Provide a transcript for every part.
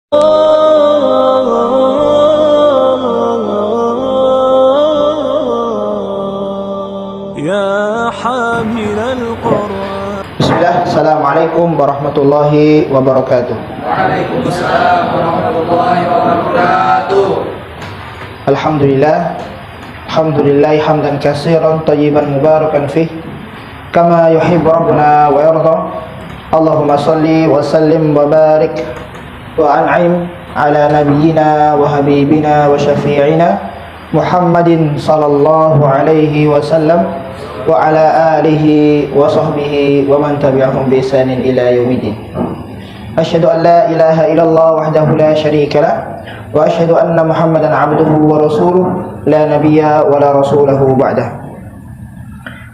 يا حامل القرآن. Bismillah, Assalamualaikum warahmatullahi wabarakatuh. Waalaikumsalam warahmatullahi wabarakatuh. Alhamdulillah, alhamdulillahi hamdan katsiran thayyiban mubarakan fih kama yuhibbu rabbuna wa yarda. Allahumma salli wa sallim wa barik wa an'im ala nabiyyina wa habibina wa syafi'ina Muhammadin sallallahu alaihi wasallam wa ala alihi wa sahbihi wa man tabi'ahum bi ihsanin ila yaumiddin. Asyhadu an la ilaha illallah wahdahu la syarika lah wa asyhadu anna Muhammadan abduhu wa rasuluh la nabiyya wa la rasulahu ba'dah.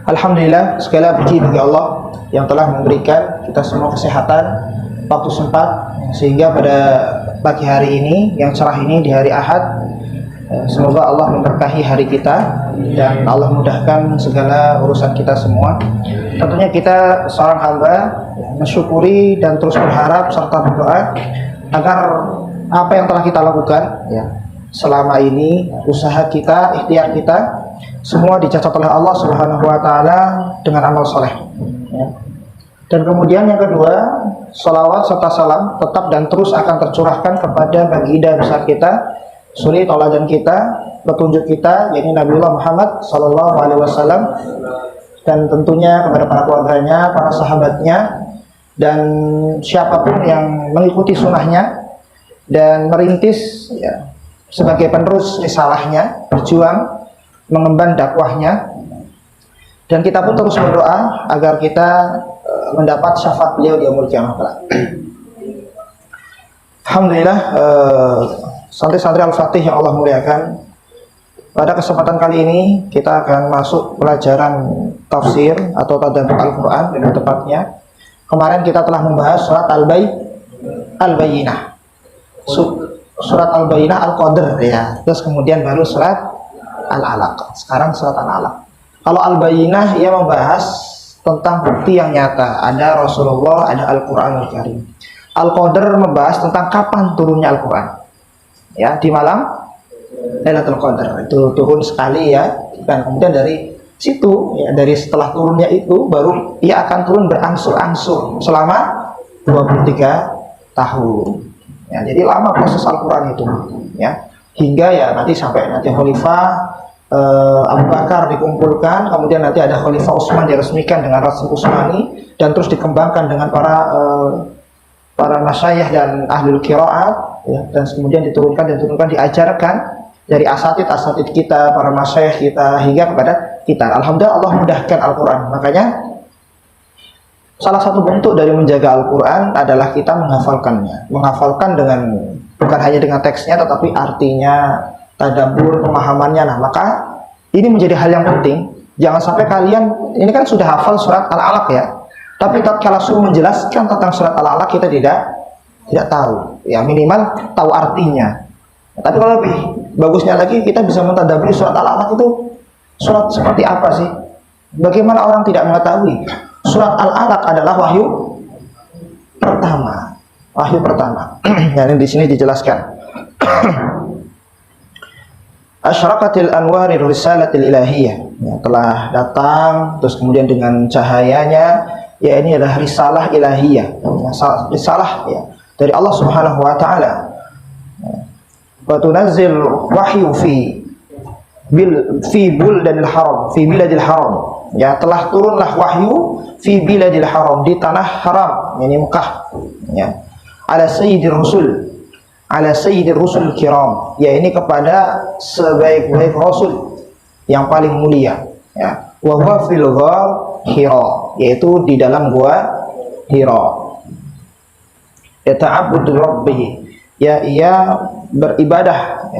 Alhamdulillah, segala puji bagi Allah yang telah memberikan kita semua kesehatan, waktu sempat, sehingga pada pagi hari ini yang cerah ini di hari Ahad, semoga Allah memberkahi hari kita dan Allah mudahkan segala urusan kita semua. Tentunya kita seorang hamba mensyukuri dan terus berharap serta berdoa agar apa yang telah kita lakukan selama ini, usaha kita, ikhtiar kita, semua dicatat oleh Allah Subhanahu wa taala dengan amal soleh. Dan kemudian yang kedua, salawat serta salam tetap dan terus akan tercurahkan kepada baginda besar kita, suri tauladan kita, petunjuk kita, yakni Nabiullah Muhammad sallallahu alaihi wasallam, dan tentunya kepada para keluarganya, para sahabatnya, dan siapapun yang mengikuti sunnahnya dan merintis sebagai penerus risalahnya, berjuang mengemban dakwahnya. Dan kita pun terus berdoa agar kita mendapat syafaat beliau di yaumul qiyamah kelak. Alhamdulillah, santri-santri Al-Fatih yang Allah muliakan, pada kesempatan kali ini kita akan masuk pelajaran tafsir atau tadabbur Al-Quran lebih tepatnya. Kemarin kita telah membahas surat Al-Bayyinah, surat Al-Bayyinah Al-Qadr terus kemudian baru surat Al-Alaq. Sekarang surat Al-Alaq. Kalau Al-Bayyinah ia membahas tentang bukti yang nyata, ada Rasulullah, ada Al-Quranul Karim. Al-Qadr membahas tentang kapan turunnya Al-Quran. Di malam Lailatul Qadar itu turun sekali dan kemudian dari situ dari setelah turunnya itu baru ia akan turun berangsur-angsur selama 23 tahun. Jadi lama proses Al-Quran itu hingga nanti sampai nanti Khalifah Abu Bakar dikumpulkan, kemudian nanti ada Khalifah Utsman diresmikan dengan Rasul Utsmani, dan terus dikembangkan dengan para masyayikh dan ahlul qiraat dan kemudian diturunkan, diajarkan dari asatid kita, para masyayikh kita hingga kepada kita. Alhamdulillah Allah mudahkan Al-Quran. Makanya salah satu bentuk dari menjaga Al-Quran adalah kita menghafalkannya. Menghafalkan dengan bukan hanya dengan teksnya tetapi artinya, tadabbur, pemahamannya. Nah, maka ini menjadi hal yang penting. Jangan sampai kalian ini kan sudah hafal surat Al-Alaq tapi tatkala suruh menjelaskan tentang surat Al-Alaq kita tidak tahu. Minimal tahu artinya. Tapi kalau lebih bagusnya lagi kita bisa mentadabburi surat Al-Alaq itu surat seperti apa sih? Bagaimana orang tidak mengetahui? Surat Al-Alaq adalah wahyu pertama. Wahyu pertama. Ini di sini dijelaskan. Asyraqatil anwarir risalatil ilahiyah. Telah datang terus kemudian dengan cahayanya, ini adalah risalah ilahiyah. Risalah dari Allah Subhanahu wa taala. Wa tunazzil wahyu fi buldil haram, fi biladil haram. Telah turunlah wahyu fi biladil haram, di tanah haram, ini Mekah. Ala sayyidir rusul kiram, ini kepada sebaik-baik rasul yang paling mulia. Wa huwa fil ghar Hira, yaitu di dalam gua Hira. Yata'abbudu rabbih, ia beribadah.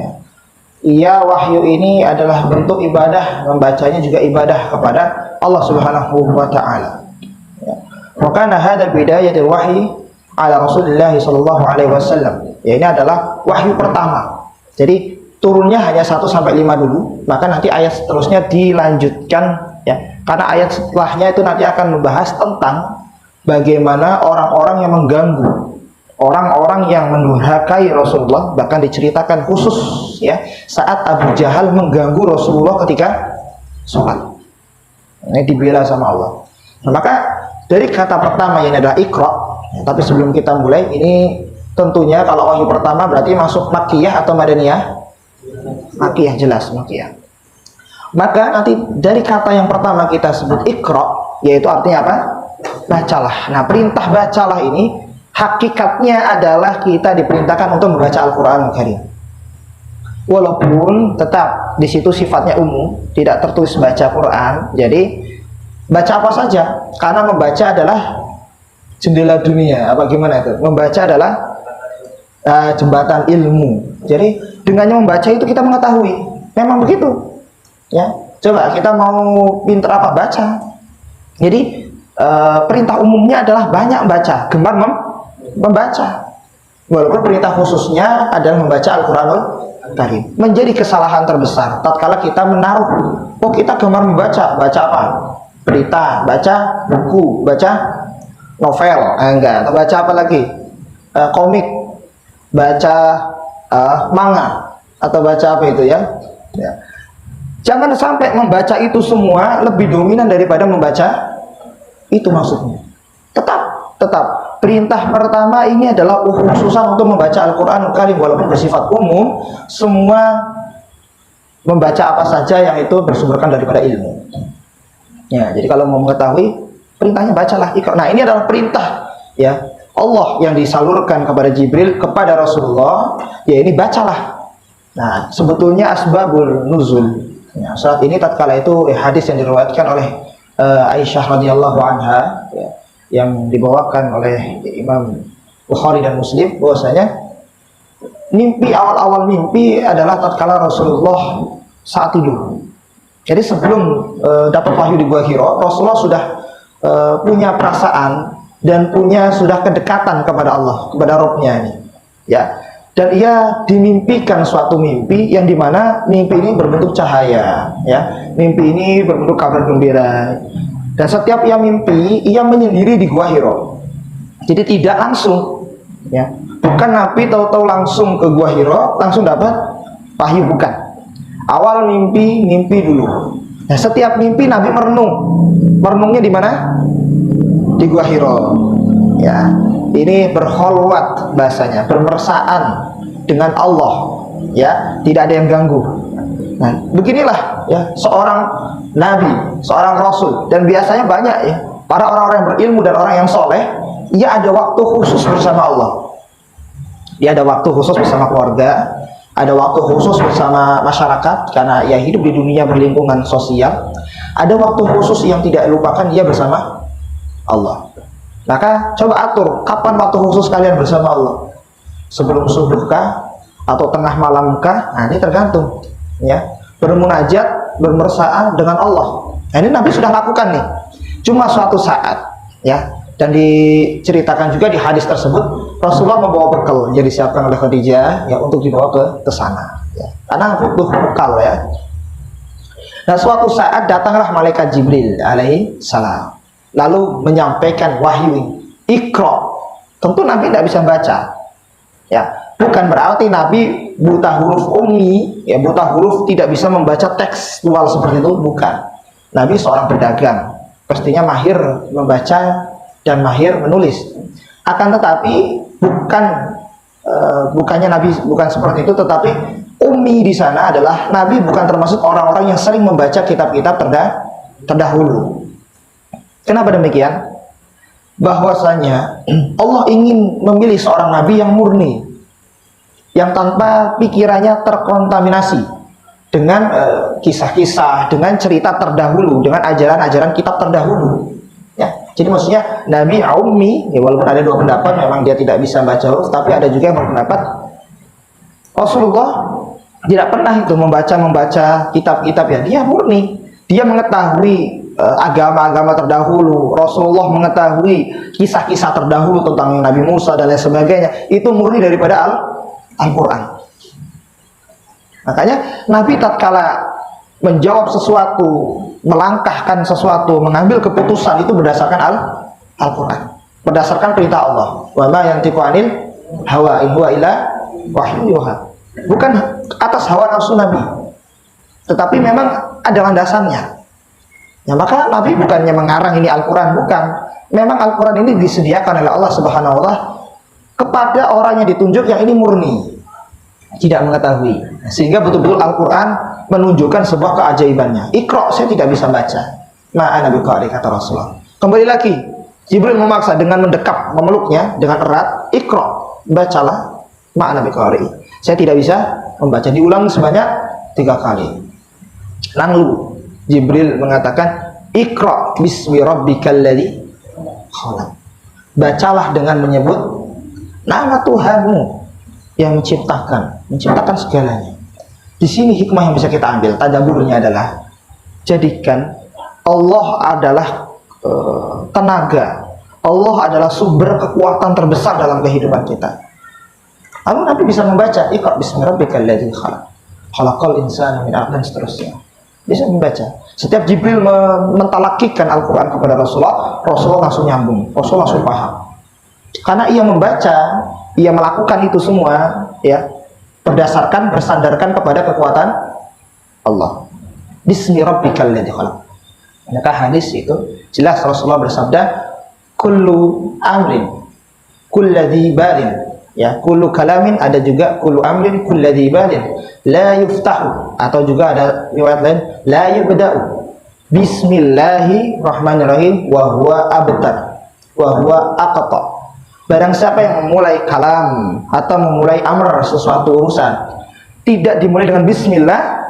Ia wahyu ini adalah bentuk ibadah, membacanya juga ibadah kepada Allah Subhanahu wa taala. Wa kana hadha bidayatul wahyi ala Rasulillah sallallahu alaihi wasallam. Ini adalah wahyu pertama. Jadi turunnya hanya 1 sampai 5 dulu, maka nanti ayat seterusnya dilanjutkan karena ayat setelahnya itu nanti akan membahas tentang bagaimana orang-orang yang mengganggu orang-orang yang mendurhakai Rasulullah, bahkan diceritakan khusus ya saat Abu Jahal mengganggu Rasulullah ketika sholat. Ini dibela sama Allah. Nah, maka dari kata pertama yang adalah Iqra, ya, tapi sebelum kita mulai ini tentunya kalau wahyu pertama berarti masuk Makkiyah atau Madaniyah? Makkiyah, jelas Makkiyah. Maka nanti dari kata yang pertama kita sebut Iqra, yaitu artinya apa? Bacalah. Nah, perintah bacalah ini hakikatnya adalah kita diperintahkan untuk membaca Al-Qur'an Karim. Walaupun tetap di situ sifatnya umum, tidak tertulis baca Quran. Jadi baca apa saja, karena membaca adalah jendela dunia. Apa gimana itu? Membaca adalah jembatan ilmu. Jadi dengannya membaca itu kita mengetahui. Memang begitu. Ya, coba kita mau pintar apa, baca. Jadi perintah umumnya adalah banyak baca, gemar membaca. Walaupun perintah khususnya adalah membaca Al-Qur'anul Karim. Menjadi kesalahan terbesar tatkala kita menaruh, oh kita gemar membaca, baca apa? Berita, baca buku, baca novel, enggak, atau baca apa lagi? Komik, baca manga, atau baca apa itu ya? Ya. Jangan sampai membaca itu semua lebih dominan daripada membaca itu maksudnya. Tetap perintah pertama ini adalah khususan untuk membaca Al-Qur'an Karim, walaupun bersifat umum, semua membaca apa saja yang itu bersumberkan daripada ilmu. Ya, jadi kalau mau mengetahui perintahnya bacalah. Nah, ini adalah perintah ya Allah yang disalurkan kepada Jibril kepada Rasulullah, ya ini bacalah. Nah, sebetulnya asbabul nuzul. Ya, saat ini tatkala itu hadis yang diriwayatkan oleh Aisyah radhiyallahu anha ya, yang dibawakan oleh Imam Bukhari dan Muslim, bahwasanya mimpi, awal-awal mimpi adalah tatkala Rasulullah saat tidur. Jadi sebelum dapat wahyu di Gua Hira, Rasulullah sudah punya perasaan dan sudah kedekatan kepada Allah, kepada Rabb-Nya ini. Ya. Dan ia dimimpikan suatu mimpi yang dimana mimpi ini berbentuk cahaya, ya. Mimpi ini berbentuk kabar gembira. Dan setiap ia mimpi, ia menyendiri di Gua Hira. Jadi tidak langsung, ya. Bukan Nabi tahu-tahu langsung ke Gua Hira, langsung dapat wahyu, bukan. Awal mimpi dulu. Nah, setiap mimpi Nabi merenung. Merenungnya di mana? Di Gua Hira. Ya. Ini berkholwat bahasanya, bermesraan dengan Allah, ya, tidak ada yang ganggu. Nah, beginilah ya seorang nabi, seorang rasul, dan biasanya banyak ya para orang-orang yang berilmu dan orang yang soleh, ia ada waktu khusus bersama Allah. Dia ada waktu khusus bersama keluarga, ada waktu khusus bersama masyarakat karena ia hidup di dunia berlingkungan sosial. Ada waktu khusus yang tidak lupakan dia bersama Allah. Maka coba atur kapan waktu khusus kalian bersama Allah. Sebelum subuhkah atau tengah malamkah? Nah, ini tergantung ya. Bermunajat, bermesraan dengan Allah. Nah, ini Nabi sudah lakukan nih. Cuma suatu saat ya, dan diceritakan juga di hadis tersebut Rasulullah membawa bekal yang disiapkan oleh Khadijah ya untuk dibawa ke sana ya. Karena butuh bekal ya. Nah, suatu saat datanglah malaikat Jibril alaihi salam, lalu menyampaikan wahyu Iqra. Tentu Nabi tidak bisa baca ya, bukan berarti Nabi buta huruf ummi ya, buta huruf tidak bisa membaca tekstual seperti itu, bukan. Nabi seorang pedagang, pastinya mahir membaca dan mahir menulis. Akan tetapi bukannya Nabi bukan seperti itu, tetapi ummi di sana adalah Nabi bukan termasuk orang-orang yang sering membaca kitab-kitab terdahulu. Kenapa demikian? Bahwasanya Allah ingin memilih seorang nabi yang murni, yang tanpa pikirannya terkontaminasi dengan kisah-kisah, dengan cerita terdahulu, dengan ajaran-ajaran kitab terdahulu. Ya, jadi maksudnya Nabi ummi, ya, walaupun ada dua pendapat, memang dia tidak bisa baca huruf, tapi ada juga yang berpendapat Rasulullah tidak pernah itu membaca kitab-kitab ya. Dia murni, dia mengetahui agama-agama terdahulu. Rasulullah mengetahui kisah-kisah terdahulu tentang Nabi Musa dan lain sebagainya. Itu murni daripada Al-Quran. Makanya Nabi tatkala menjawab sesuatu, melangkahkan sesuatu, mengambil keputusan itu berdasarkan Al-Quran, berdasarkan perintah Allah. Wa ma yantiqu anil hawa, in huwa illa wahyu yuha. Bukan atas hawa nafsu Nabi, tetapi memang ada landasannya. Ya, maka Nabi bukannya mengarang ini Al-Quran, bukan. Memang Al-Quran ini disediakan oleh Allah Subhanahu wa Ta'ala kepada orang yang ditunjuk yang ini murni, tidak mengetahui. Sehingga betul-betul Al-Quran menunjukkan sebuah keajaibannya. Iqra, saya tidak bisa baca. Ma'ana biqari, kata Rasulullah. Kembali lagi, Jibril memaksa dengan mendekap, memeluknya dengan erat. Iqra, bacalah. Ma'ana biqari, saya tidak bisa membaca. Diulang sebanyak 3 kali. Lalu Jibril mengatakan, Iqra bismi rabbikal ladzi khalaq. Bacalah dengan menyebut nama Tuhanmu yang menciptakan segalanya. Di sini hikmah yang bisa kita ambil, tadabburnya adalah, jadikan Allah adalah tenaga, Allah adalah sumber kekuatan terbesar dalam kehidupan kita. Lalu Nabi bisa membaca, Iqra bismi rabbikal ladzi khalaq, khalaqal insana min 'alaq, dan seterusnya. Bisa membaca. Setiap Jibril mentalakikan Al-Quran kepada Rasulullah, Rasulullah langsung nyambung, Rasulullah langsung paham. Karena ia membaca, ia melakukan itu semua, ya, bersandarkan kepada kekuatan Allah. Bismi rabbikal ladzi khalaq. Maka hadis itu jelas Rasulullah bersabda, kullu amrin kulladzi balin, ya, kullu kalamin, ada juga kullu amrin kulladzi balin la yuftahu, atau juga ada riwayat lain la yubda'u bismillahirrahmanirrahim wa huwa abtar wa huwa aqta. Barang siapa yang memulai kalam atau memulai amr, sesuatu urusan, tidak dimulai dengan bismillah,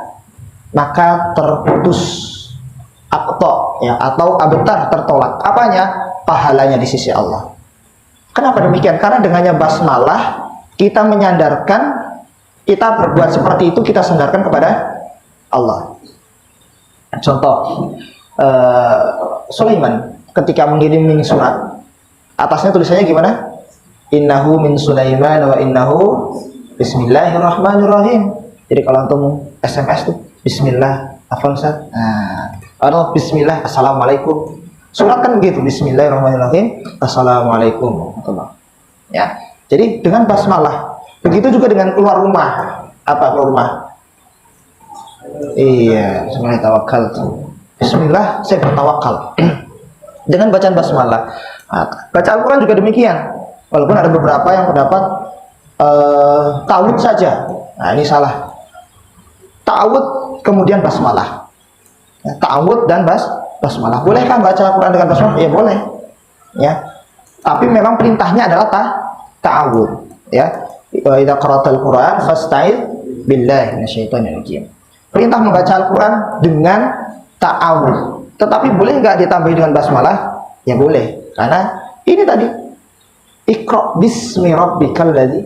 maka terputus aqta, ya, atau abtar, tertolak. Apanya? Pahalanya di sisi Allah. Kenapa demikian? Karena dengannya basmalah kita menyandarkan, kita berbuat seperti itu, kita sandarkan kepada Allah. Contoh, Sulaiman ketika mengirim surat, atasnya tulisannya gimana? Innahu min Sulaiman wa innahu bismillahirrahmanirrahim. Jadi kalau antum SMS tuh bismillah, Afonsa, atau bismillah, assalamualaikum. Surat kan begitu, bismillahirrahmanirrahim, assalamualaikum. Ya, jadi dengan basmalah. Begitu juga dengan keluar rumah. Apa keluar rumah? Iya, bismillah tawakal. Bismillah, saya bertawakal. Dengan bacaan basmalah. Baca Al-Quran juga demikian. Walaupun ada beberapa yang mendapat ta'awudz saja. Nah, ini salah. Ta'awudz kemudian basmalah. Ya, ta'awudz dan basmalah. Bolehkah baca Al-Quran dengan basmalah? Ya boleh. Ya. Tapi memang perintahnya adalah ta'awudz. Ya. Wa idza qara'tal Qur'an fasta'idz billahi minasyaitonir rajim. Perintah membaca Al-Quran dengan ta'awudz. Tetapi boleh nggak ditambahi dengan basmalah? Ya boleh. Karena ini tadi, Iqra bismi rabbikal ladzi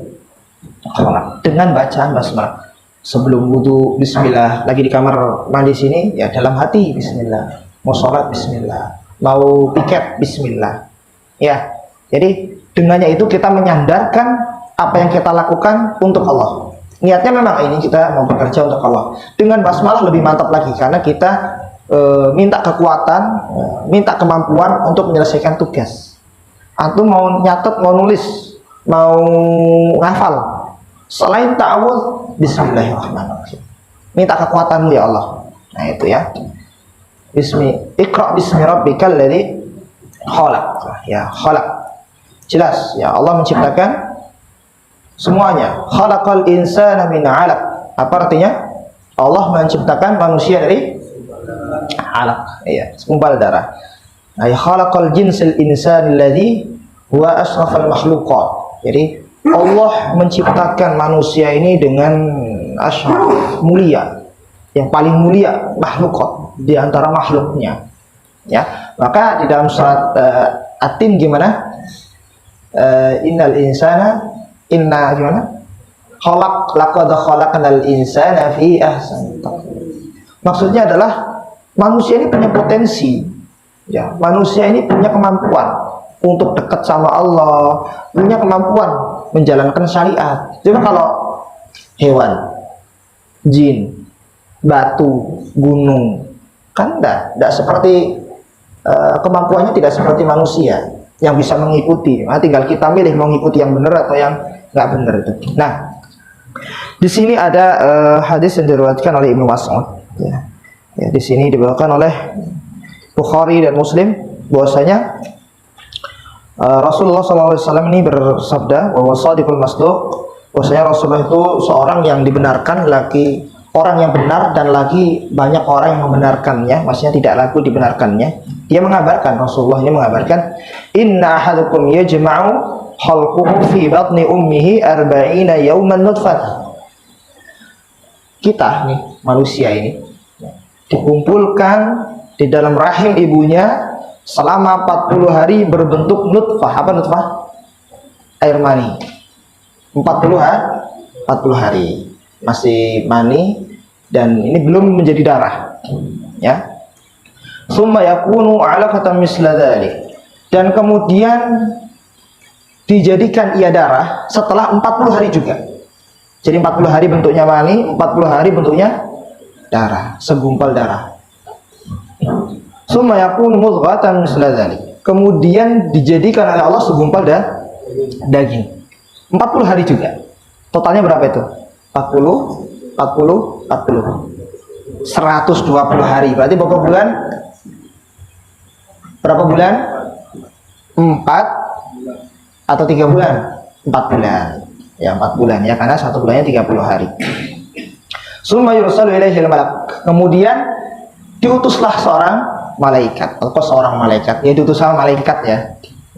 khalaq, dengan bacaan basmalah. Sebelum wudu bismillah, lagi di kamar mandi sini, ya dalam hati bismillah. Mau sholat bismillah, mau piket bismillah. Ya, jadi dengannya itu kita menyandarkan apa yang kita lakukan untuk Allah. Niatnya memang ini kita mau bekerja untuk Allah. Dengan basmalah lebih mantap lagi, karena kita minta kekuatan, minta kemampuan untuk menyelesaikan tugas. Antum mau nyatet, mau nulis, mau ngafal, selain ta'awudz, bismillahirrahmanirrahim. Minta kekuatanmu ya Allah. Nah itu ya. Iqra bismi rabbikal ladzi khalaq. Ya, khalaq. Jelas ya, Allah menciptakan semuanya. Khalaqal insana min 'alaq. Apa artinya? Allah menciptakan manusia dari alaq, iya, segumpal darah. Ay khalaqal jinsil insani alladzi huwa asrafal makhluqat. Jadi Allah menciptakan manusia ini dengan asyraf, mulia, yang paling mulia makhluqat di antara makhluknya. Ya, maka di dalam surat At-Tin gimana? Innal insana gimana? Laqad khalaqnal insana fi ahsani taqwim. Maksudnya adalah manusia ini punya potensi, ya. Manusia ini punya kemampuan untuk dekat sama Allah, punya kemampuan menjalankan syariat. Cuma kalau hewan, jin, batu, gunung, kan tidak seperti kemampuannya tidak seperti manusia yang bisa mengikuti. Nah, tinggal kita milih mau mengikuti yang benar atau yang nggak benar itu. Nah, di sini ada hadis yang diriwayatkan oleh Ibnu Mas'ud. Ya. Ya, di sini dibawakan oleh Bukhari dan Muslim bahwasanya Rasulullah SAW ini bersabda bahwa shadiqul masduq, bahwasanya Rasulullah itu seorang yang dibenarkan, lagi orang yang benar dan lagi banyak orang yang membenarkannya, maksudnya tidak laku dibenarkannya. Dia mengabarkan, Rasulullah ini mengabarkan, inna ahadukum yajma'u khalquhu fi batni ummihi arba'ina yawman nutfah. Kita nih manusia ini dikumpulkan di dalam rahim ibunya selama 40 hari berbentuk nutfah. Apa nutfah? Air mani. 40 hari masih mani dan ini belum menjadi darah, ya. Summa yakunu 'alaqatan misla dzalik, dan kemudian dijadikan ia darah setelah 40 hari juga. Jadi 40 hari bentuknya mani, 40 hari bentuknya darah, segumpal darah. Summa yakunu mudghatan misla dzalik, kemudian dijadikan oleh Allah segumpal daging. 40 hari juga. Totalnya berapa itu? 40 120 hari. Berarti berapa bulan? Berapa bulan? 4 atau 3 bulan? 4 bulan. Ya, 4 bulan ya, karena satu bulannya 30 hari. Summa yursalu ilaihil malak, kemudian diutuslah seorang malaikat atau seorang malaikat, ya diutus sama malaikat ya.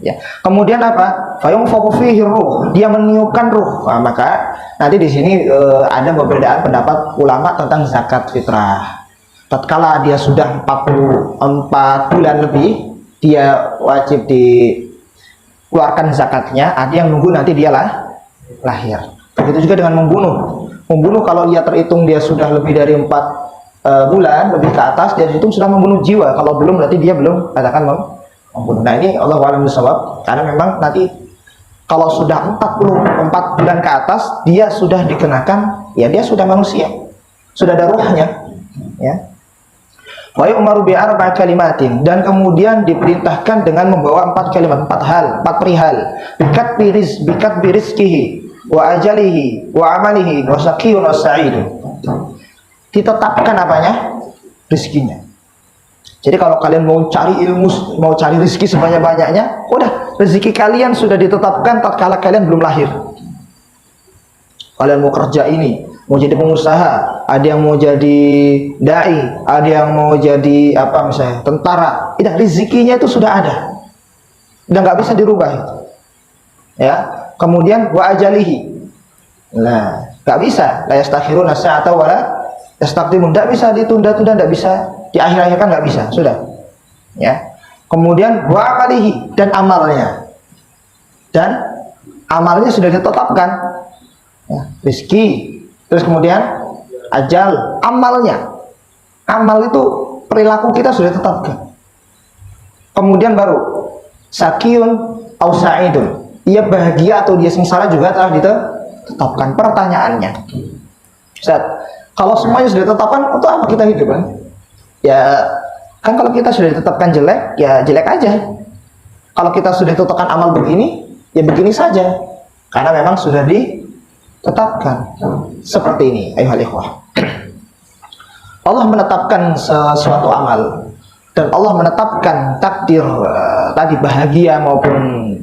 Ya. Kemudian apa? Fayunfakhu fihi ruh, dia meniupkan ruh. Nah, maka nanti di sini ada perbedaan pendapat ulama tentang zakat fitrah. Tatkala dia sudah 44 bulan lebih, dia wajib dikeluarkan zakatnya. Ada yang nunggu nanti dia lahir. Begitu juga dengan membunuh. Membunuh kalau dia terhitung dia sudah lebih dari 4 bulan lebih ke atas, dia hitung sudah membunuh jiwa. Kalau belum berarti dia belum katakan membunuh. Nah ini Allah a'lam bishawab, karena memang nanti kalau sudah 44 bulan ke atas dia sudah dikenakan, ya dia sudah manusia, sudah ada ruhnya, ya. Wa yu'maru bi arba'i kalimatin, dan kemudian diperintahkan dengan membawa 4 kalimat, 4 hal, 4 perihal. Bikat birizkihi wa ajalihi wa amalihi wa saqiyun wa sa'id. Ditetapkan apanya? Rezekinya. Jadi kalau kalian mau cari ilmu, mau cari rezeki sebanyak-banyaknya, udah rezeki kalian sudah ditetapkan tatkala kalian belum lahir. Kalian mau kerja ini, mau jadi pengusaha, ada yang mau jadi dai, ada yang mau jadi apa misalnya tentara. Itu rezekinya itu sudah ada, udah nggak bisa dirubah itu. Ya, kemudian wa ajalihi, nah nggak bisa, la yastakhiruna sa'ata wala yastaqdimun, tidak bisa ditunda-tunda, tidak bisa di akhir-akhir kan nggak bisa, sudah, ya. Kemudian wa amalihi, dan amalnya sudah ditetapkan, ya. Rizki, terus kemudian ajal, amalnya, amal itu perilaku kita sudah ditetapkan. Kemudian baru sakiyun au sa'idun, ia bahagia atau dia sengsara juga telah ditetapkan. Pertanyaannya, Ustaz, kalau semuanya sudah ditetapkan, untuk apa kita hidup kan? Ya kan kalau kita sudah ditetapkan jelek, ya jelek aja. Kalau kita sudah ditetapkan amal begini, ya begini saja, karena memang sudah ditetapkan seperti ini. Ayuhal ikhwah, Allah menetapkan sesuatu amal, dan Allah menetapkan takdir tadi bahagia maupun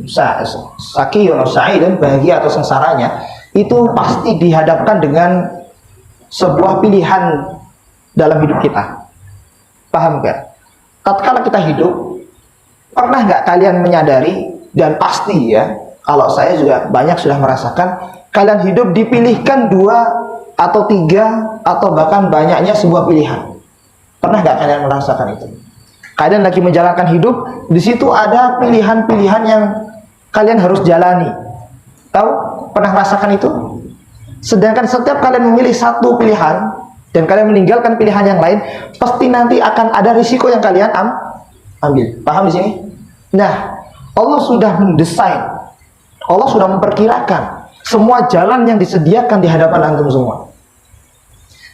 sakiyun atau sa'id, bahagia atau sengsaranya, itu pasti dihadapkan dengan sebuah pilihan dalam hidup kita. Paham gak? Tatkala kita hidup, pernah nggak kalian menyadari, dan pasti ya, kalau saya juga banyak sudah merasakan, kalian hidup dipilihkan 2 atau 3 atau bahkan banyaknya sebuah pilihan. Pernah nggak kalian merasakan itu? Kalian lagi menjalankan hidup, di situ ada pilihan-pilihan yang kalian harus jalani. Tahu? Pernah merasakan itu? Sedangkan setiap kalian memilih satu pilihan dan kalian meninggalkan pilihan yang lain, pasti nanti akan ada risiko yang kalian ambil. Paham di sini? Nah, Allah sudah mendesain, Allah sudah memperkirakan semua jalan yang disediakan di hadapan antum semua.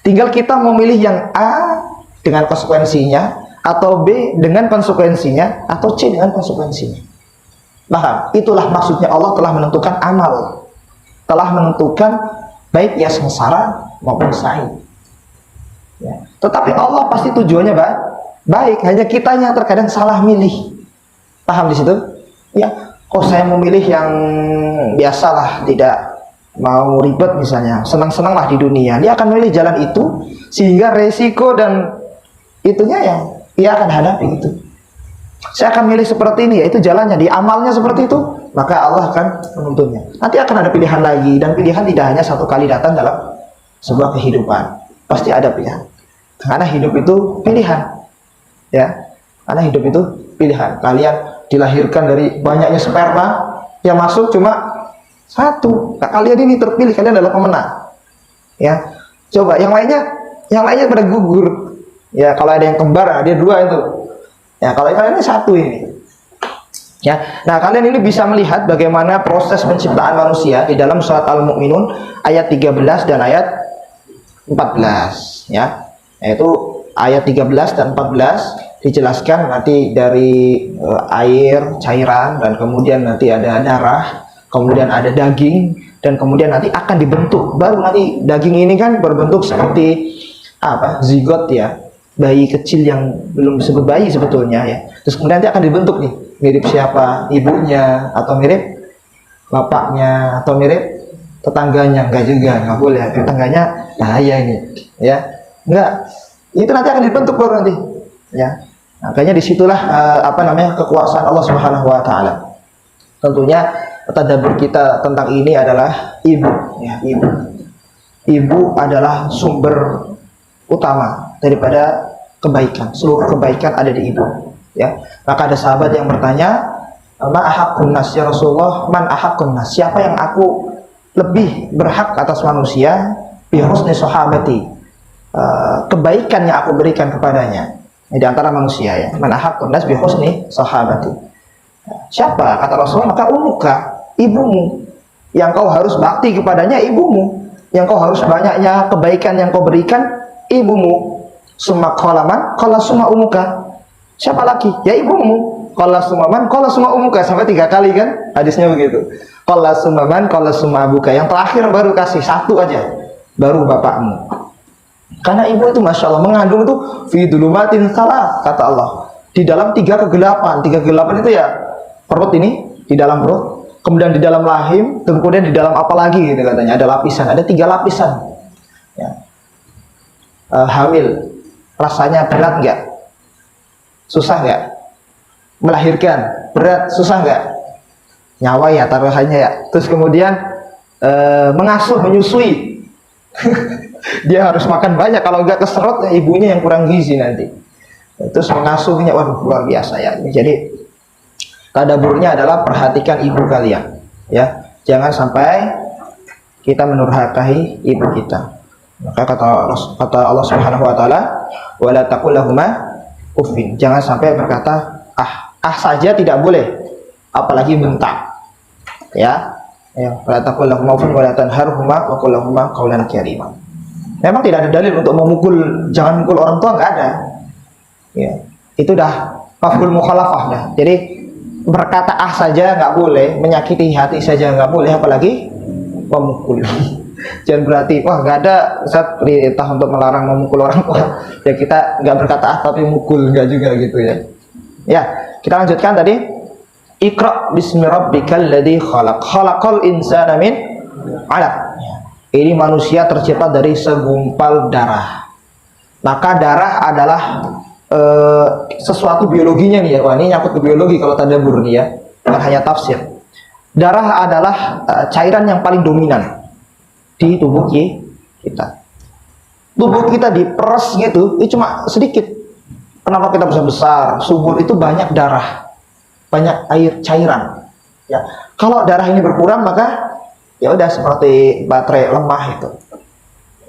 Tinggal kita memilih yang A dengan konsekuensinya, atau B dengan konsekuensinya, atau C dengan konsekuensinya. Paham? Itulah maksudnya Allah telah menentukan amal. telah menentukan baik ia sengsara maupun sa'id. Ya. Tetapi Allah pasti tujuannya baik, hanya kitanya terkadang salah milih. Paham di situ? Ya, kok saya memilih yang biasalah, tidak mau ribet misalnya, senang-senanglah di dunia. Dia akan memilih jalan itu, sehingga resiko dan itunya yang ia akan hadapi gitu. Saya akan milih seperti ini, yaitu jalannya, di amalnya seperti itu, maka Allah akan menuntunnya. Nanti akan ada pilihan lagi, dan pilihan tidak hanya satu kali datang dalam sebuah kehidupan. Pasti ada pilihan. Karena hidup itu pilihan. Ya, karena hidup itu pilihan. Kalian dilahirkan dari banyaknya sperma, yang masuk cuma satu. Kalian ini terpilih, kalian adalah pemenang. Ya, coba yang lainnya pada gugur. Ya, kalau ada yang kembar, dia dua itu. Ya, kalau kalian ini satu ini. Ya, nah kalian ini bisa melihat bagaimana proses penciptaan manusia di dalam surat Al-Mu'minun ayat 13 dan ayat 14. Ya, yaitu ayat 13 dan 14 dijelaskan nanti dari air, cairan, dan kemudian nanti ada darah, kemudian ada daging, dan kemudian nanti akan dibentuk. Baru nanti daging ini kan berbentuk seperti apa? Zigot ya. Bayi kecil yang belum disebut bayi sebetulnya ya. Terus kemudian nanti akan dibentuk nih, mirip siapa? Ibunya, atau mirip bapaknya, atau mirip tetangganya. Enggak juga, enggak boleh. Tetangganya bahaya ini, ya. Enggak. Itu nanti akan dibentuk baru nanti, ya. Makanya disitulah kekuasaan Allah Subhanahu Wa Taala. Tentunya tadabbur kita tentang ini adalah ibu, ya, ibu. Ibu adalah sumber utama daripada kebaikan. Seluruh kebaikan ada di ibu, ya. Maka ada sahabat yang bertanya, "Ma ahaqqun nas ya Rasulullah? Man ahaqqun nas? Siapa yang aku lebih berhak atas manusia? Bi husni sahabati." Kebaikan yang aku berikan kepadanya di antara manusia, ya. Man ahaqqun nas bi husni sahabati. Siapa? Kata Rasulullah, maka umuka, ibumu. Yang kau harus bakti kepadanya ibumu. Yang kau harus banyaknya kebaikan yang kau berikan ibumu. Summa qala man qala summa umuka. Siapa lagi? Ya ibumu. Qala summa man qala summa umuka, sampai 3 kali kan hadisnya begitu. Qala summa man qala summa abuka. Yang terakhir baru kasih satu aja, baru bapakmu. Karena ibu itu masya Allah mengandung itu fi dulumatin salah, kata Allah, di dalam 3 kegelapan. 3 kegelapan itu ya perut ini, di dalam perut, kemudian di dalam rahim, kemudian di dalam apa lagi gitu katanya, ada lapisan, ada 3 lapisan, ya. Hamil rasanya berat nggak? Susah nggak? Melahirkan berat, susah nggak? Nyawa ya taruhannya ya. Terus kemudian mengasuh, menyusui dia harus makan banyak, kalau nggak keserot ya ibunya yang kurang gizi nanti. Terus mengasuhnya, waduh luar biasa ya. Jadi tadaburnya adalah perhatikan ibu kalian, ya. Jangan sampai kita menurhakai ibu kita. Maka kata Allah Subhanahu Wa Taala, wala taqul lahuma uffin. Jangan sampai berkata saja tidak boleh, apalagi bentak, ya. Wala taqul lahuma uffin wala tanharhuma wa qul lahuma qawlan karima. Memang tidak ada dalil untuk memukul, jangan mukul orang tua, nggak ada. Ya, itu dah mafhumul mukhalafah dah. Jadi berkata saja nggak boleh, menyakiti hati saja nggak boleh, apalagi memukul. Jangan berarti wah nggak ada Ustaz perintah untuk melarang memukul orang tua, ya kita nggak berkata tapi mukul, nggak juga gitu ya. Ya, kita lanjutkan tadi. Iqra bismi rabbikal ladzi khalaq. Khalaqal insana min 'alaq. Ini manusia tercipta dari segumpal darah. Maka darah adalah sesuatu biologinya nih ya. Wah, ini nyangkut ke biologi kalau tadabbur nih ya, bukan hanya tafsir. Darah adalah cairan yang paling dominan di tubuh kita. Tubuh kita diperes gitu, itu cuma sedikit. Kenapa kita bisa besar? Subur itu banyak darah, banyak air cairan. Ya, kalau darah ini berkurang maka ya udah seperti baterai lemah itu.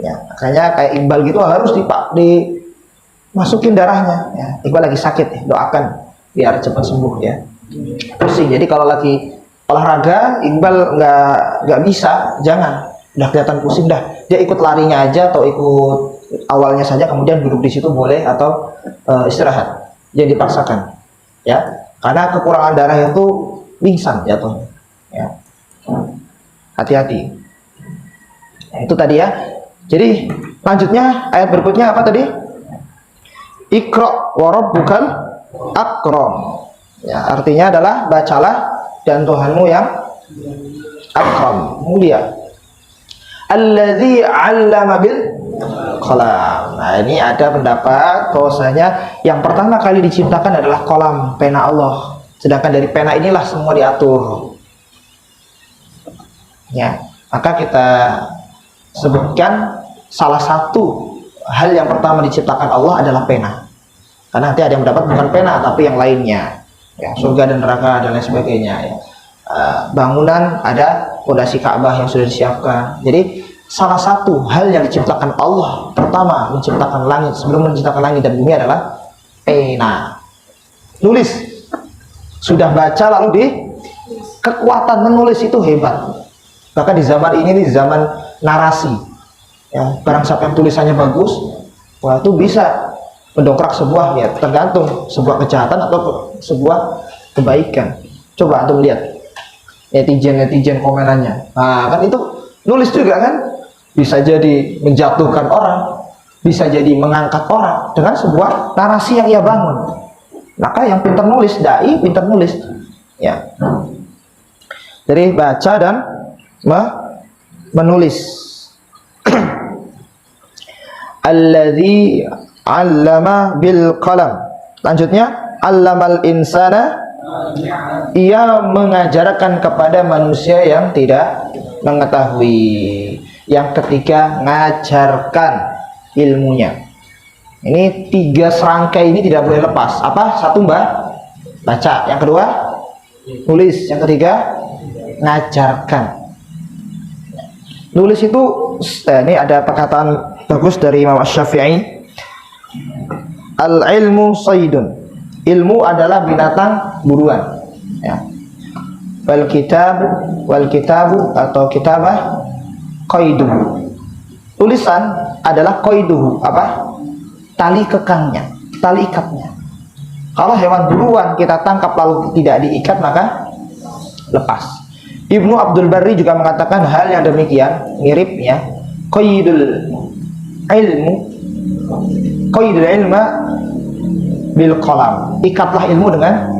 Ya, makanya kayak Iqbal gitu harus dimasukin darahnya. Ya, Iqbal lagi sakit, ya, doakan biar cepat sembuh ya. Pusing. Jadi kalau lagi olahraga Iqbal nggak bisa, jangan. Udah kelihatan pusing dah, dia ikut larinya aja atau ikut awalnya saja, kemudian duduk di situ boleh, atau istirahat. Jangan dipaksakan, ya. Karena kekurangan darah itu pingsan jatuhnya. Ya. Hati-hati. Nah, itu tadi ya. Jadi lanjutnya ayat berikutnya apa tadi? Iqra wa rabbukal akram. Ya, artinya adalah bacalah dan Tuhanmu yang akram, mulia. Alladzi 'allama bil qalam. Nah, ini ada pendapat bahwasanya yang pertama kali diciptakan adalah qalam, pena Allah. Sedangkan dari pena inilah semua diatur. Ya, maka kita sebutkan salah satu hal yang pertama diciptakan Allah adalah pena. Karena nanti ada yang mendapat bukan pena tapi yang lainnya. Ya, surga dan neraka dan lain sebagainya. Ya. Bangunan ada fondasi Ka'bah yang sudah disiapkan. Jadi salah satu hal yang diciptakan Allah pertama menciptakan langit, sebelum menciptakan langit dan bumi adalah pena. Nulis. Sudah baca lalu kekuatan menulis itu hebat. Bahkan di zaman ini, di zaman narasi, ya, barang siapa yang tulisannya bagus, wah itu bisa mendongkrak sebuah, ya tergantung sebuah kejahatan atau sebuah kebaikan. Coba antum lihat netizen komenannya. Nah, kan itu nulis juga kan, bisa jadi menjatuhkan orang, bisa jadi mengangkat orang dengan sebuah narasi yang ia bangun. Maka yang pintar nulis, dai pintar nulis, ya. Jadi baca dan menulis. Alladzi 'allama bil qalam. Lanjutnya, 'allamal insana, ia mengajarkan kepada manusia yang tidak mengetahui. Yang ketiga, ngajarkan ilmunya. Ini 3 serangkai ini tidak boleh lepas. Apa? Satu baca. Yang kedua, tulis. Yang ketiga, ngajarkan. Nulis itu, ini ada perkataan bagus dari Imam Asy-Syafi'i. Al-ilmu saydun. Ilmu adalah binatang buruan. Ya. Wal kitabu atau kitabah qaiduhu. Tulisan adalah qaiduhu, apa? Tali kekangnya, tali ikatnya. Kalau hewan buruan kita tangkap lalu tidak diikat maka lepas. Ibnu Abdul Barri juga mengatakan hal yang demikian, miripnya qaidul ilma bil qalam. Ikatlah ilmu dengan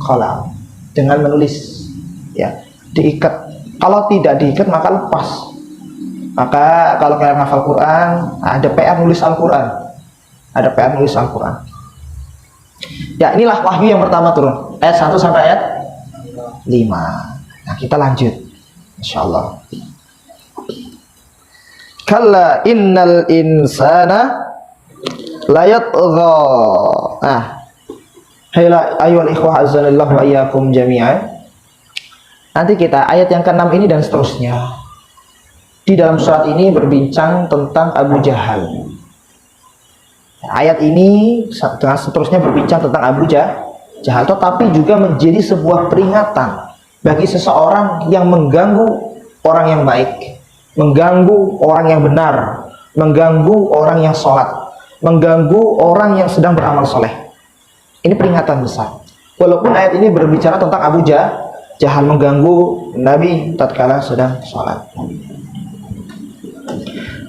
qalam, dengan menulis, ya, diikat. Kalau tidak diikat maka lepas. Maka kalau kalian hafal Quran, ada PR nulis Al-Quran. Ada PR nulis Al-Quran. Ya, inilah wahyu yang pertama turun, ayat 1 sampai ayat 5. Nah, kita lanjut insyaallah. Kalla innal insana layatgha. Nah, hayla ayyuhal ikhwah azanillahu wa iyyakum jami'an. Nanti kita ayat yang ke-6 ini dan seterusnya. Di dalam surat ini berbincang tentang Abu Jahal. Ayat ini dan seterusnya berbincang tentang Abu Jahal, tetapi juga menjadi sebuah peringatan bagi seseorang yang mengganggu orang yang baik, mengganggu orang yang benar, mengganggu orang yang sholat, mengganggu orang yang sedang beramal soleh. Ini peringatan besar. Walaupun ayat ini berbicara tentang Abu Jahal mengganggu Nabi tatkala sedang sholat.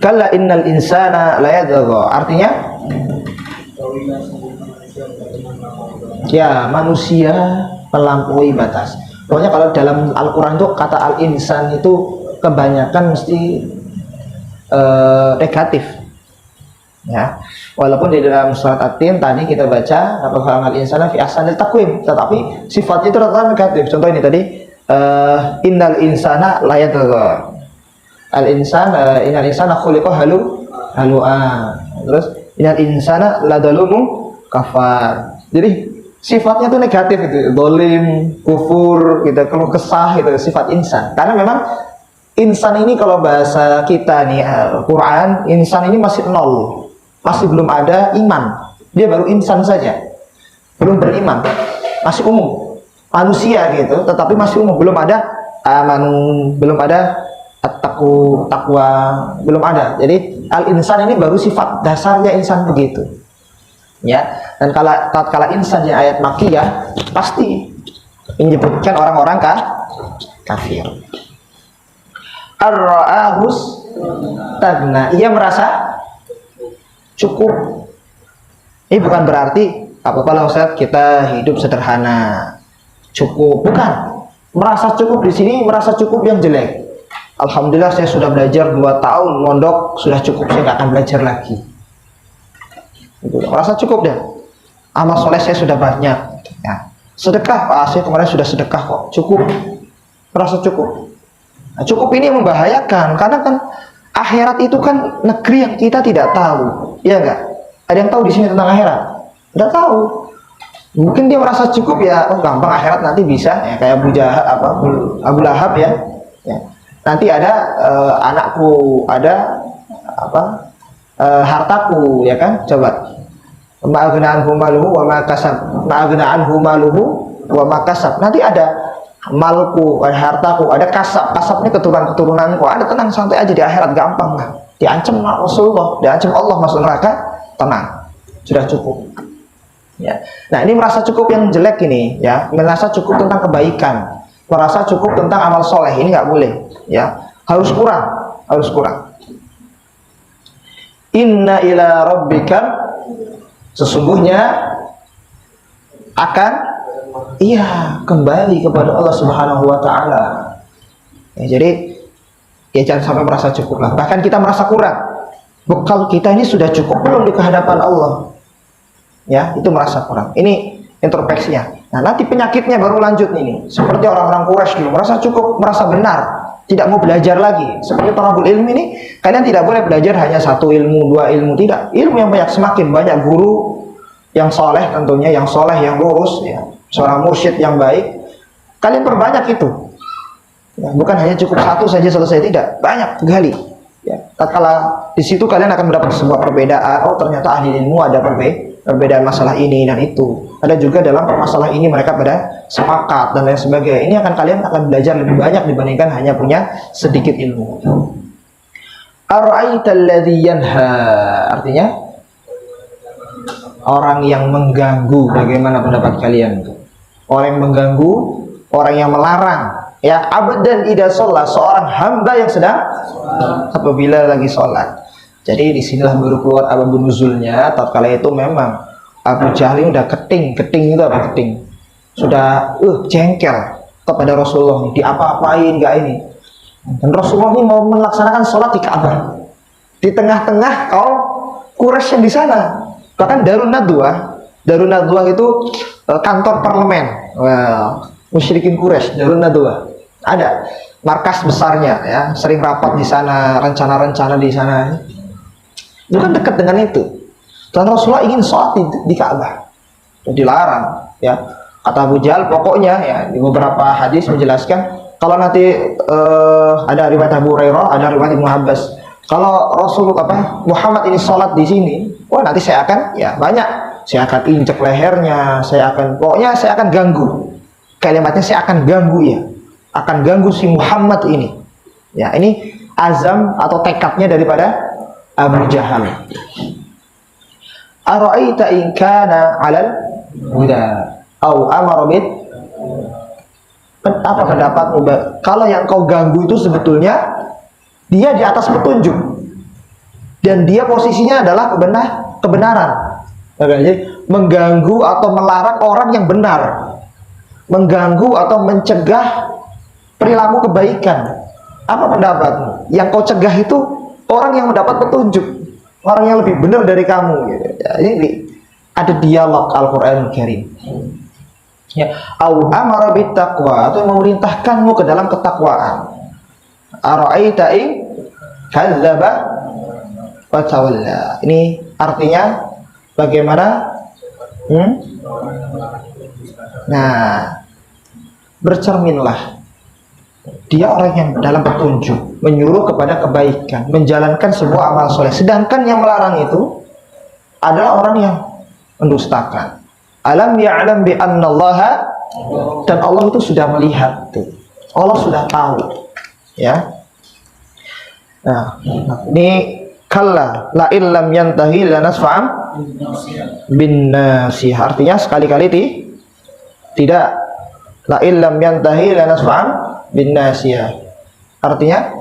Kalla innal insana layadgha. Artinya, ya, manusia melampaui batas. Pokoknya kalau dalam Al-Quran itu kata al-insan itu kebanyakan mesti negatif, ya. Walaupun di dalam surat At-Tin tadi kita baca al insana fi ahsanil taqwim, tetapi sifatnya itu rata-rata negatif. Contoh ini tadi, innal insana layadgha. Innal insana khuliqa halu'a. Terus innal insana ladalumu kafar. Jadi sifatnya itu negatif, itu dolim, kufur, gitu, keluh kesah, itu sifat insan. Karena memang insan ini kalau bahasa kita nih Quran, insan ini masih nol, masih belum ada iman. Dia baru insan saja, belum beriman, masih umum manusia gitu, tetapi masih umum, belum ada amanu, belum ada takwa, belum ada. Jadi al-insan ini baru sifat dasarnya insan begitu, ya. Dan tatkala insan yang ayat makkiyah pasti menyebutkan orang-orang kafir. Ar-ra'ahus Tagna, ia merasa cukup. Ini bukan berarti apa-apa Ustaz, kita hidup sederhana, cukup. Bukan. Merasa cukup di sini, merasa cukup yang jelek. Alhamdulillah saya sudah belajar 2 tahun mondok, sudah cukup, saya nggak akan belajar lagi. Merasa cukup deh. Amal soleh saya sudah banyak. Ya. Sedekah, Pak, saya kemarin sudah sedekah kok. Cukup. Merasa cukup. Nah, cukup ini yang membahayakan, karena kan akhirat itu kan negeri yang kita tidak tahu. Iya enggak? Ada yang tahu di sini tentang akhirat? Tidak tahu. Mungkin dia merasa cukup ya, oh gampang akhirat nanti bisa ya, kayak Abu Lahab ya. Ya. Nanti ada anakku, ada hartaku, ya kan? Coba. Ma'agna anhu maluhu wa ma kasab. Ma'agna anhu maluhu wa ma kasab. Nanti ada malku, ada hartaku, ada kasab. Kasab ini keturunan-keturunanku. Ada, tenang, santai aja di akhirat, gampang lah. Diancam Rasulullah, diancam Allah masuk neraka, tenang. Sudah cukup. Ya. Nah, ini merasa cukup yang jelek ini, ya. Merasa cukup tentang kebaikan, merasa cukup tentang amal soleh, ini nggak boleh, ya. Harus kurang, harus kurang. Inna ila rabbika, sesungguhnya akan kembali kepada Allah Subhanahu wa taala. Ya, jadi ya jangan sampai merasa cukup lah. Bahkan kita merasa kurang. Bekal kita ini sudah cukup belum di kehadapan Allah? Ya, itu merasa kurang. Ini introspeksinya. Nah, nanti penyakitnya baru lanjut ini. Seperti orang-orang Quraisy dulu, merasa cukup, merasa benar, tidak mau belajar lagi. Seperti thalabul ilmi ini, kalian tidak boleh belajar hanya 1 ilmu, 2 ilmu, tidak. Ilmu yang banyak, semakin banyak guru yang soleh tentunya, yang soleh, yang lurus, ya. Seorang mursyid yang baik, kalian perbanyak itu. Ya, bukan hanya cukup 1 saja selesai, tidak. Banyak, gali. Ya, tatkala di situ kalian akan mendapat sebuah perbedaan. Oh, ternyata ahli ilmu ada perbedaan masalah ini dan itu. Ada juga dalam masalah ini mereka pada sepakat dan lain sebagainya. Ini kalian akan belajar lebih banyak dibandingkan hanya punya sedikit ilmu. Ara'aital ladzi yanha, artinya orang yang mengganggu. Bagaimana pendapat kalian itu? Orang yang mengganggu, orang yang melarang. Ya, abdan idza shalah, seorang hamba yang sedang apabila lagi sholat. Jadi disinilah baru keluar asbab nuzulnya. Tatkala itu memang Abu Jahal udah keting itu apa keting? Sudah jengkel kepada Rasulullah nih, diapa-apain enggak ini. Dan Rasulullah ini mau melaksanakan sholat di Ka'bah. Di tengah-tengah kaum Quraisy yang di sana. Bahkan Darun Nadwah itu kantor parlemen. Musyrikin Quraisy, Darun Nadwah. Ada markas besarnya ya, sering rapat di sana, rencana-rencana di sana. Itu kan dekat dengan itu. Dan Rasulullah ingin sholat di Ka'bah. Dilarang ya. Kata Abu Jahal, pokoknya ya, di beberapa hadis menjelaskan kalau nanti ada riwayat Abu Hurairah, ada riwayat Ibnu Abbas. Kalau Muhammad ini sholat di sini, wah nanti saya akan saya akan injek lehernya, saya akan ganggu. Kalimatnya saya akan ganggu ya. Akan ganggu si Muhammad ini. Ya, ini azam atau tekadnya daripada Abu Jahal. Ara'aita in kana 'alal huda au amara bid, apa pendapatmu kalau yang kau ganggu itu sebetulnya dia di atas petunjuk dan dia posisinya adalah kebenaran. Jadi mengganggu atau melarang orang yang benar, mengganggu atau mencegah perilaku kebaikan. Apa pendapatmu? Yang kau cegah itu orang yang mendapat petunjuk, orang yang lebih benar dari kamu. Gitu. Ya, ini ada dialog Al-Quran Karim. Ya, au amara bit taqwa, atau memerintahkanmu ke dalam ketakwaan. Ara'aita in kadzdzaba wa tawalla. Ini artinya bagaimana? Nah, bercerminlah. Dia orang yang dalam petunjuk, menyuruh kepada kebaikan, menjalankan sebuah amal soleh. Sedangkan yang melarang itu adalah orang yang mendustakan. Alam ya'lam bi annallaha, dan Allah itu sudah melihat tuh. Allah sudah tahu. Ya. Nah, ini kalla la illam yantahi lanasfa'am bin nasih. Artinya sekali-kali tidak, la illam yantahi lanasfa'am bin nasiyah. Artinya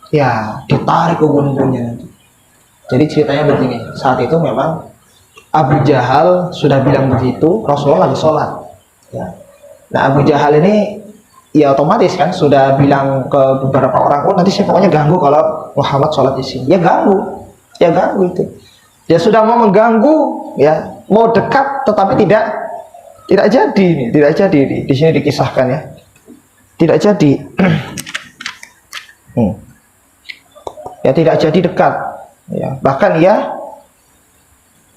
Ya, ditarik ubun-ubunnya nanti. Jadi ceritanya begini, saat itu memang Abu Jahal sudah bilang begitu, Rasulullah lagi sholat. Ya. Nah, Abu Jahal ini ya otomatis kan sudah bilang ke beberapa orang, oh nanti saya pokoknya ganggu kalau Muhammad sholat di sini. Ya ganggu itu. Dia sudah mau mengganggu, ya mau dekat, tetapi tidak jadi, tidak jadi. Di sini dikisahkan ya, tidak jadi. Ya tidak jadi dekat. Ya, bahkan ia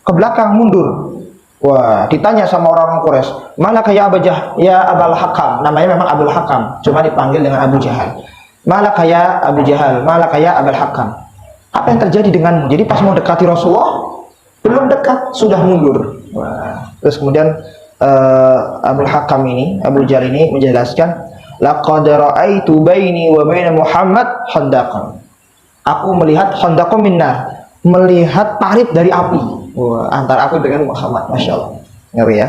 ke belakang mundur. Wah, ditanya sama orang-orang Quraisy, "Malaka ya ya Abul Hakam?" Namanya memang Abul Hakam, cuma dipanggil dengan Abu Jahal. "Malaka ya Abu Jahal, malaka ya Abul Hakam?" Apa yang terjadi denganmu? Jadi pas mau dekati Rasulullah, belum dekat sudah mundur. Wah, terus kemudian Abul Hakam ini, Abu Jahal ini menjelaskan, "Laqad ra'aitu baini wa baina Muhammad khandaqan." Aku melihat khandaqan minnar, melihat parit dari api. Wah, antara aku dengan Muhammad, masya Allah, ngeri ya.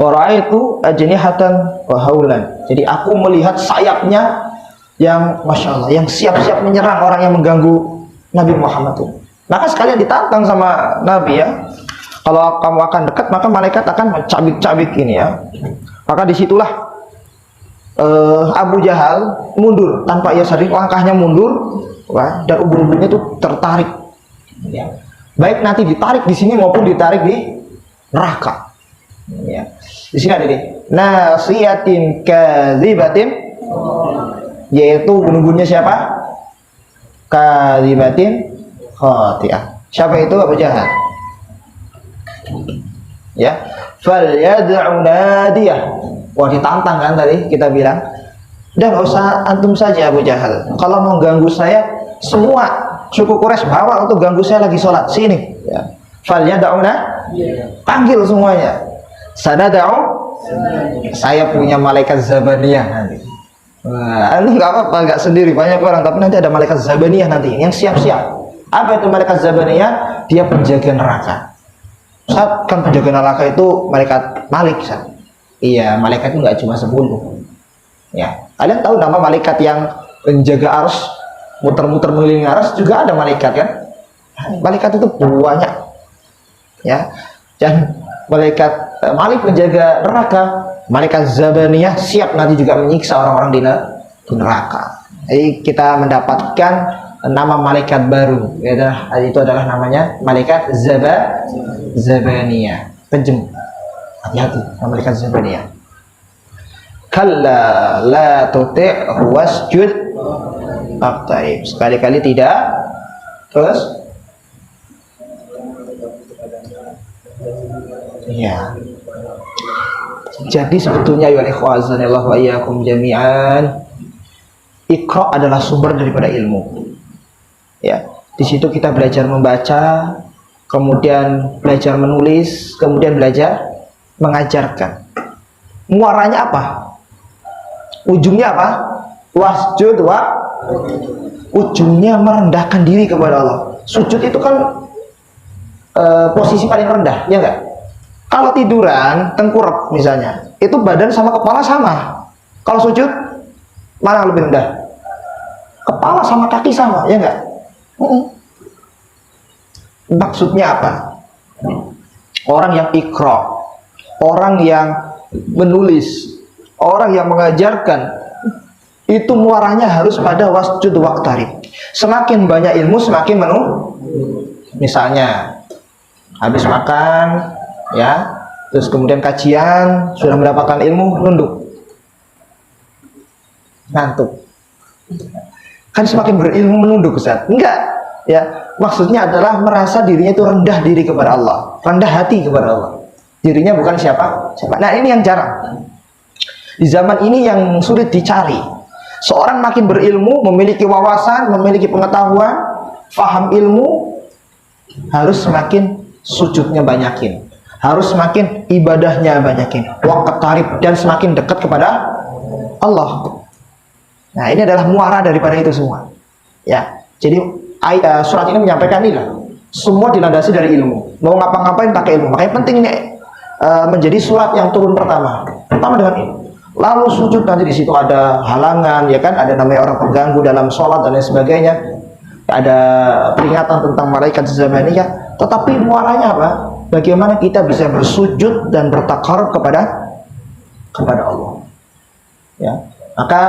Waraitu ajnihatan wa haulan. Jadi aku melihat sayapnya yang masya Allah, yang siap-siap menyerang orang yang mengganggu Nabi Muhammad itu. Maka sekalian ditantang sama Nabi ya. Kalau kamu akan dekat, maka malaikat akan mencabik-cabik ini ya. Maka disitulah Abu Jahal mundur tanpa ia sadari, langkahnya mundur, wah, dan ubun-ubunnya itu tertarik. Ya. Baik nanti ditarik di sini maupun ditarik di neraka. Ya. Di sini ada nih, nasiyatin kadzibatin, yaitu ubun-ubunnya siapa? Kadzibatin khati'ah. Siapa itu? Abu Jahal. Ya, falyad'u nadiyah. Wah, ditantang kan tadi kita bilang. Udah nggak usah antum saja Abu Jahal. Kalau mau ganggu saya, semua suku Quraisy bawa untuk ganggu saya lagi sholat sini. Ya. Falyad'u panggil semuanya. Sanad'u. Saya punya malaikat Zabaniyah nanti. Wah, nggak apa-apa, nggak sendiri, banyak orang, tapi nanti ada malaikat Zabaniyah nanti yang siap-siap. Apa itu malaikat Zabaniyah? Dia penjaga neraka. Saat kan penjaga neraka itu malaikat Malik, Sat. Iya, malaikat itu nggak cuma 10. Ya, kalian tahu nama malaikat yang penjaga ars, muter-muter mengelilingi ars juga ada malaikat kan? Malaikat itu banyak. Ya, dan malaikat Malik penjaga neraka, malaikat Zabaniyah siap nanti juga menyiksa orang-orang di neraka. Jadi kita mendapatkan nama malaikat baru, itu adalah namanya malaikat Zabaniyah, penjem. Hati-hati sama malaikat Zabaniyah. Kalla la tuti'hu wasjud waqtarib. Sekali-kali tidak. Terus ya. Jadi sebetulnya ya ikhwazanillahu wa iyyakum jami'an, Iqra adalah sumber daripada ilmu. Ya, di situ kita belajar membaca, kemudian belajar menulis, kemudian belajar mengajarkan. Muaranya apa? Ujungnya apa? Wasjud wa. Ujungnya merendahkan diri kepada Allah. Sujud itu kan posisi paling rendah, ya enggak? Kalau tiduran, tengkurap misalnya, itu badan sama kepala sama. Kalau sujud, mana lebih rendah? Kepala sama kaki sama, ya enggak? Maksudnya apa? Orang yang ikra, orang yang menulis, orang yang mengajarkan, itu muaranya harus pada wasjud waqtarib. Semakin banyak ilmu, semakin misalnya habis makan, ya, terus kemudian kajian, sudah mendapatkan ilmu, nunduk, ngantuk. Kan semakin berilmu menunduk, Ustaz? Enggak, ya. Maksudnya adalah merasa dirinya itu rendah diri kepada Allah, rendah hati kepada Allah. Dirinya bukan siapa. Nah, ini yang jarang. Di zaman ini yang sulit dicari. Seorang makin berilmu, memiliki wawasan, memiliki pengetahuan, faham ilmu, harus semakin sujudnya banyakin, harus semakin ibadahnya banyakin, waqtarib, dan semakin dekat kepada Allah. Nah, ini adalah muara daripada itu semua. Ya, jadi surat ini menyampaikan inilah. Semua dilandasi dari ilmu. Mau ngapa-ngapain pakai ilmu. Makanya penting ini menjadi surat yang turun pertama dengan ilmu. lalu sujud nanti di situ ada halangan, ya kan, ada namanya orang pengganggu dalam sholat dan lain sebagainya, ada peringatan tentang malaikat zamaniyah, tetapi muaranya apa? Bagaimana kita bisa bersujud dan bertakarub kepada Allah, ya. Maka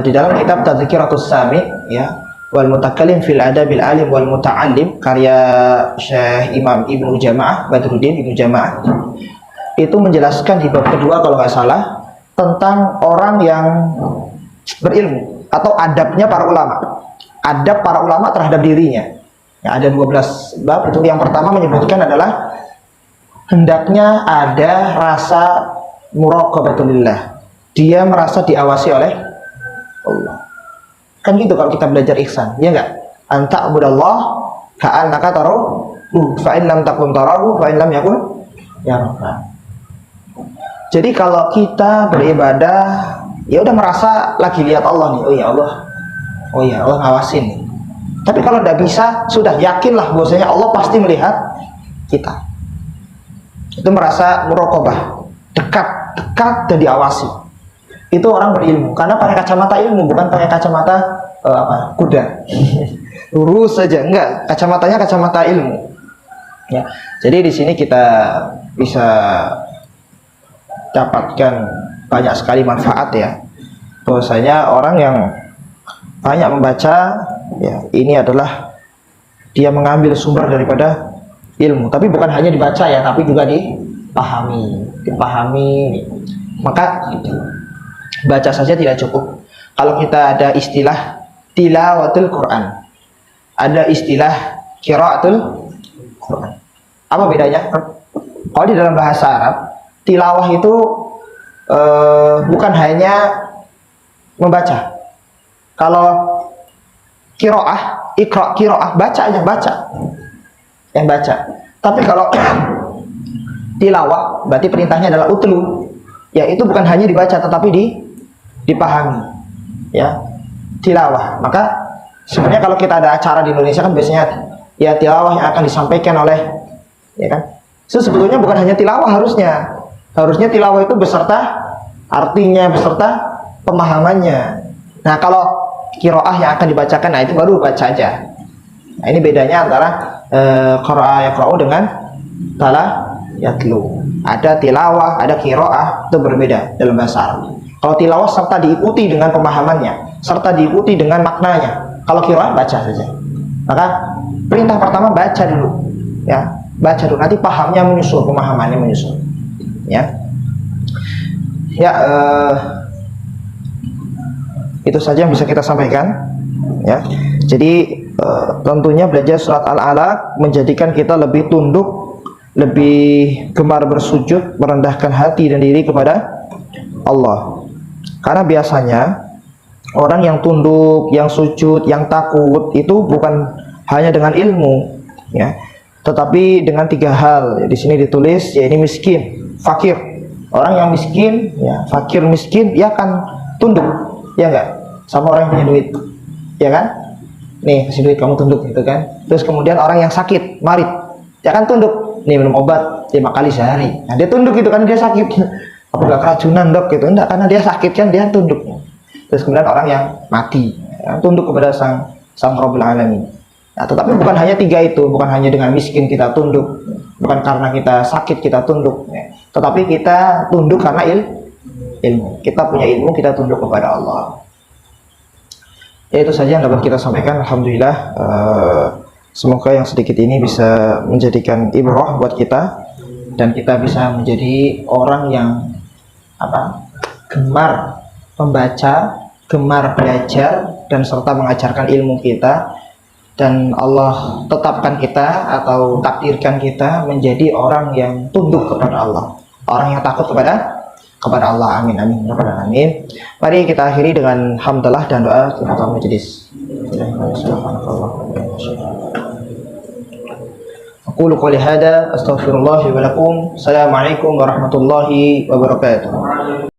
di dalam kitab Tadhkiratus Sami, ya, wal mutakallim fil adabil alim wal muta'allim, karya Syekh Imam Ibnu Jamaah, Badruddin Ibnu Jamaah, itu menjelaskan di bab kedua kalau nggak salah tentang orang yang berilmu atau adabnya para ulama, adab para ulama terhadap dirinya. Ya, ada 12 bab. Itu yang pertama menyebutkan adalah hendaknya ada rasa muraqabatulillah, dia merasa diawasi oleh Allah. Kan gitu kalau kita belajar ihsan, ya enggak? Anta abudallah ka'annaka tarahu fa in lam takun tarahu fa in lam yakun yaraka. Jadi kalau kita beribadah, ya udah merasa lagi lihat Allah nih. Oh ya Allah ngawasin nih. Tapi kalau tidak bisa, sudah yakinlah bahwasanya Allah pasti melihat kita. Itu merasa muraqabah, dekat dan diawasi. Itu orang berilmu, karena pakai kacamata ilmu, bukan pakai kacamata kuda. Lurus saja, enggak, kacamatanya kacamata ilmu. Ya. Jadi di sini kita bisa dapatkan banyak sekali manfaat, ya. Bahwasanya orang yang banyak membaca, ya, ini adalah dia mengambil sumber daripada ilmu. Tapi bukan hanya dibaca, ya, tapi juga dipahami. Maka baca saja tidak cukup. Kalau kita ada istilah tilawatul Quran, ada istilah qiraatul Quran. Apa bedanya? Kalau di dalam bahasa Arab, tilawah itu bukan hanya membaca. Kalau qiraah, baca aja, yang baca. Tapi kalau tilawah, berarti perintahnya adalah utlu, ya, itu bukan hanya dibaca tetapi dipahami, ya, tilawah. Maka sebenarnya kalau kita ada acara di Indonesia kan biasanya ya tilawah yang akan disampaikan oleh, ya kan, itu sebetulnya bukan hanya tilawah, harusnya tilawah itu beserta artinya, beserta pemahamannya. Nah, kalau qiraah yang akan dibacakan, nah itu baru baca aja. Nah, ini bedanya antara qira'a yaqra'u dengan tala yatlu. Ada tilawah, ada qiraah, itu berbeda dalam bahasa Arab. Kalau tilawah serta diikuti dengan pemahamannya, serta diikuti dengan maknanya. Kalau qiraah baca saja. Maka perintah pertama baca dulu, ya, baca dulu, nanti pahamnya menyusul, pemahamannya menyusul, ya. Itu saja yang bisa kita sampaikan, ya. Jadi tentunya belajar surat Al-Alaq menjadikan kita lebih tunduk, lebih gemar bersujud, merendahkan hati dan diri kepada Allah. Karena biasanya orang yang tunduk, yang sujud, yang takut itu bukan hanya dengan ilmu, ya, tetapi dengan 3 hal. Di sini ditulis, ya, ini miskin, fakir. Orang yang miskin, ya, fakir miskin, ya akan tunduk, ya enggak, sama orang yang punya duit, ya kan? Nih, kasih duit kamu tunduk, gitu kan? Terus kemudian orang yang sakit, marid, ya kan tunduk. Nih, minum obat 5 kali sehari. Nah, dia tunduk itu kan, dia sakit. Apa gak keracunan, Dok, gitu? Enggak, karena dia sakit kan, dia tunduk. Terus kemudian orang yang mati, ya, tunduk kepada sang Rabbul Alamin. Nah, tetapi bukan hanya 3 itu, bukan hanya dengan miskin kita tunduk, bukan karena kita sakit kita tunduk, ya. Tetapi kita tunduk karena ilmu. Kita punya ilmu, kita tunduk kepada Allah. Ya, itu saja yang dapat kita sampaikan. Alhamdulillah, semoga yang sedikit ini bisa menjadikan ibrah buat kita, dan kita bisa menjadi orang yang gemar membaca, gemar belajar, dan serta mengajarkan ilmu kita. Dan Allah tetapkan kita atau takdirkan kita menjadi orang yang tunduk kepada Allah, orang yang takut kepada Allah. Amin, amin, amin. Mari kita akhiri dengan hamdalah dan doa kepada majelis. Aqulu qouli hadza astaghfirullah wa lakum. Assalamualaikum warahmatullahi wabarakatuh.